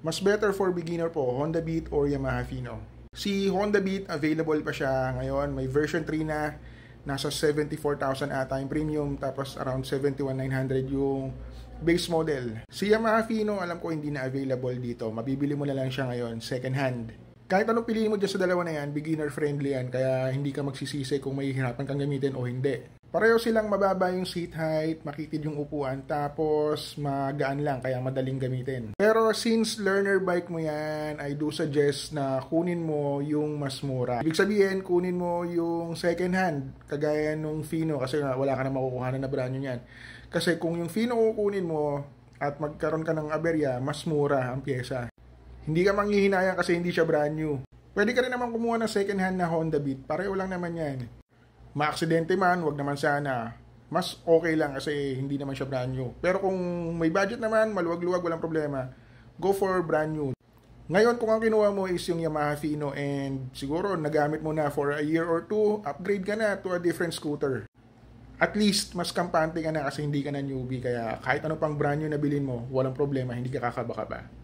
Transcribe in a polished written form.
Mas better for beginner po, Honda Beat or Yamaha Fino. Si Honda Beat, available pa siya ngayon. May version 3 na, nasa 74,000 ata yung premium, tapos around 71,900 yung base model. Si Yamaha Fino, alam ko hindi na available dito. Mabibili mo na lang siya ngayon, second hand. Kahit anong piliin mo dyan sa dalawa na yan, beginner friendly yan, kaya hindi ka magsisisi kung may hirapan kang gamitin o hindi. Pareho silang mababa yung seat height, makitid yung upuan, tapos magaan lang, kaya madaling gamitin. Pero since learner bike mo yan, I do suggest na kunin mo yung mas mura. Ibig sabihin, kunin mo yung second hand, kagaya nung Fino, kasi wala ka na makukuha na brand new yan. Kasi kung yung Fino kukunin mo at magkaroon ka ng aberya, mas mura ang pyesa. Hindi ka manghihinayang kasi hindi siya brand new. Pwede ka rin naman kumuha ng second hand na Honda Beat, pareho lang naman yan. Ma-aksidente man, wag naman sana. Mas okay lang kasi hindi naman siya brand new. Pero kung may budget naman, maluwag-luwag, walang problema, go for brand new. Ngayon, kung ang kinuha mo is yung Yamaha Fino and siguro nagamit mo na for a year or two, upgrade ka na to a different scooter. At least, mas kampante ka na kasi hindi ka na newbie. Kaya kahit ano pang brand new na bilhin mo, walang problema, hindi ka kakaba-kaba.